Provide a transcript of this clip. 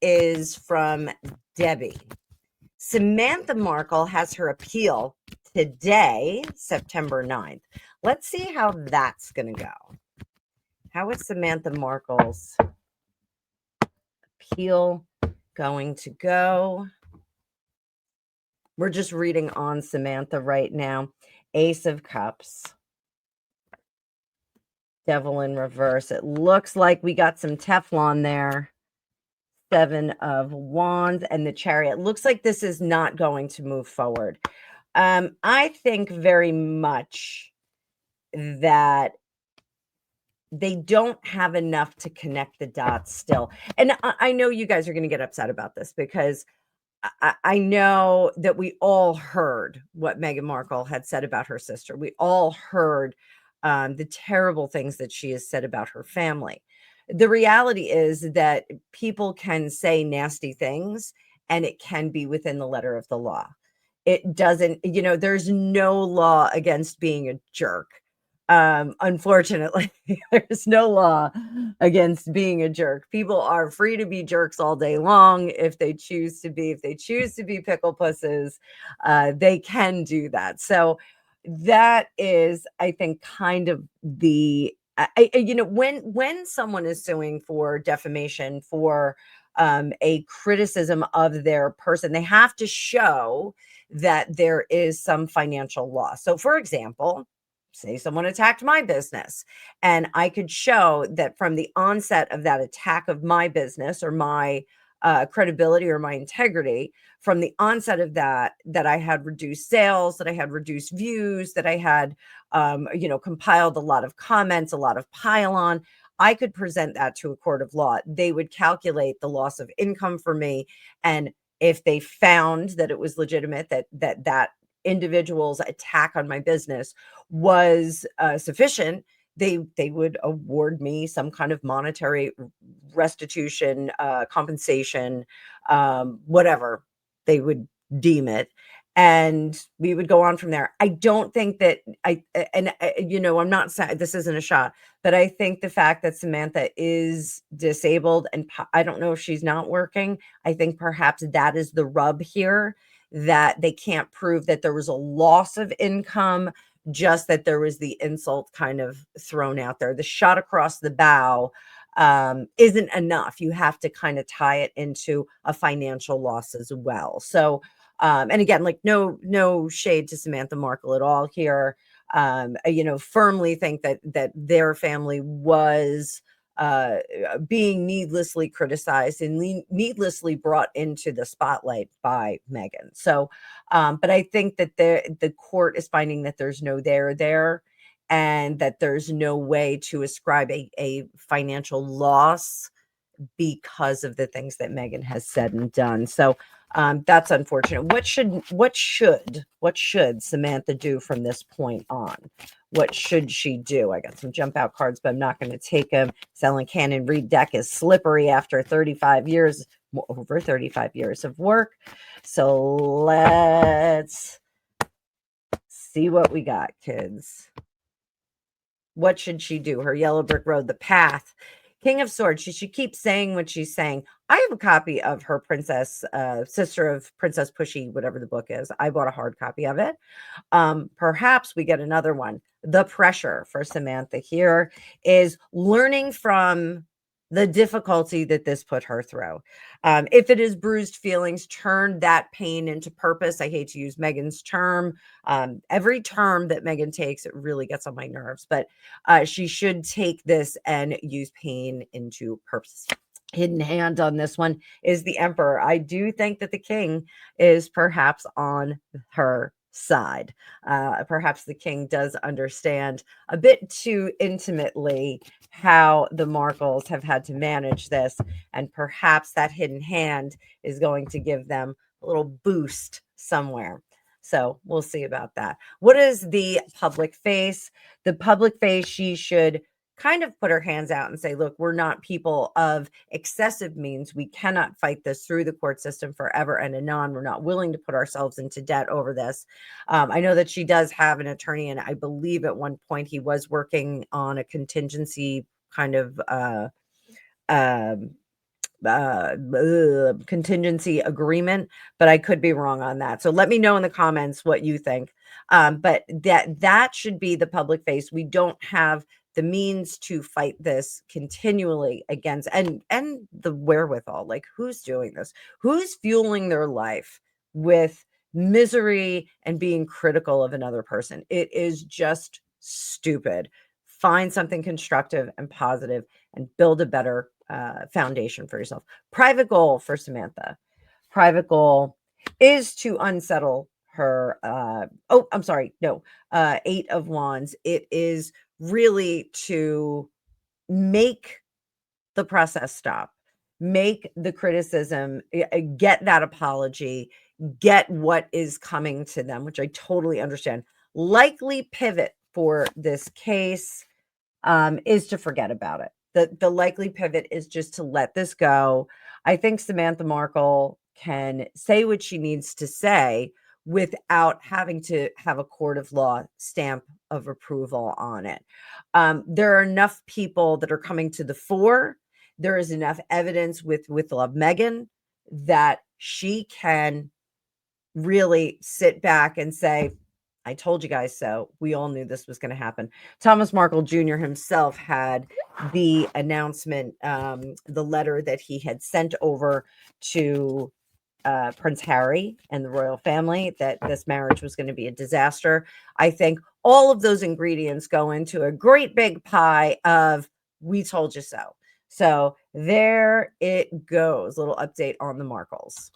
is from Debbie. Samantha Markle has her appeal today, September 9th. Let's see how that's going to go. How is Samantha Markle's appeal going to go? We're just reading on Samantha right now. Ace of Cups. Devil in reverse. It looks like we got some Teflon there. 7 of Wands and the Chariot. Looks like this is not going to move forward. I think very much that they don't have enough to connect the dots still. And I know you guys are going to get upset about this because I know that we all heard what Meghan Markle had said about her sister. We all heard the terrible things that she has said about her family. The reality is that people can say nasty things and it can be within the letter of the law. It doesn't, there's no law against being a jerk. Unfortunately, there's no law against being a jerk. People are free to be jerks all day long if they choose to be. If they choose to be pickle pusses, they can do that. So that is, I think, kind of the when someone is suing for defamation for a criticism of their person, they have to show that there is some financial loss. So, for example, say someone attacked my business and I could show that from the onset of that attack of my business or my credibility or my integrity, from the onset of that I had reduced sales, that I had reduced views, that I had compiled a lot of comments, a lot of pile-on. I could present that to a court of law. They would calculate the loss of income for me, and if they found that it was legitimate, that individual's attack on my business was sufficient, they would award me some kind of monetary restitution, compensation, whatever they would deem it, and we would go on from there. I don't think that I'm not saying this isn't a shot, but I think the fact that Samantha is disabled and I don't know if she's not working, I think perhaps that is the rub here, that they can't prove that there was a loss of income, just that there was the insult kind of thrown out there. The shot across the bow isn't enough. You have to kind of tie it into a financial loss as well. So, and again, like no shade to Samantha Markle at all here. Firmly think that their family was being needlessly criticized and needlessly brought into the spotlight by Meghan. So, but I think that the court is finding that there's no there, and that there's no way to ascribe a financial loss because of the things that Meghan has said and done. So that's unfortunate. What should Samantha do from this point on? What should she do? I got some jump out cards, but I'm not going to take them. Selling Cannon Reed deck is slippery after 35 years, over 35 years of work. So let's see what we got, kids. What should she do? Her yellow brick road, the path. King of Swords. She should keep saying what she's saying. I have a copy of her Princess, Sister of Princess Pushy, whatever the book is. I bought a hard copy of it. Perhaps we get another one. The pressure for Samantha here is learning from the difficulty that this put her through. If it is bruised feelings, turn that pain into purpose. I hate to use Meghan's term. Every term that Meghan takes, it really gets on my nerves, but she should take this and use pain into purpose. Hidden hand on this one is the Emperor. I do think that the king is perhaps on her side. Perhaps the king does understand a bit too intimately how the Markles have had to manage this, and perhaps that hidden hand is going to give them a little boost somewhere. So we'll see about that. What is the public face? The public face, she should kind of put her hands out and say, look, we're not people of excessive means. We cannot fight this through the court system forever and anon. We're not willing to put ourselves into debt over this. I know that she does have an attorney, and I believe at one point he was working on a contingency kind of contingency agreement, but I could be wrong on that. So let me know in the comments what you think. But that should be the public face. We don't have the means to fight this continually against, and the wherewithal. Like, who's doing this? Who's fueling their life with misery and being critical of another person? It is just stupid. Find something constructive and positive and build a better foundation for yourself. Private goal for Samantha. Private goal is to unsettle her. Oh, I'm sorry. No, 8 of Wands. It is really to make the process stop, make the criticism, get that apology, get what is coming to them, which I totally understand. Likely pivot for this case is to forget about it. The likely pivot is just to let this go. I think Samantha Markle can say what she needs to say without having to have a court of law stamp of approval on it. There are enough people that are coming to the fore. There is enough evidence with Love Meghan that she can really sit back and say, I told you guys so. We all knew this was going to happen. Thomas Markle Jr. himself had the announcement, the letter that he had sent over to Prince Harry and the royal family, that this marriage was going to be a disaster. I think all of those ingredients go into a great big pie of we told you so. So there it goes. Little update on the Markles.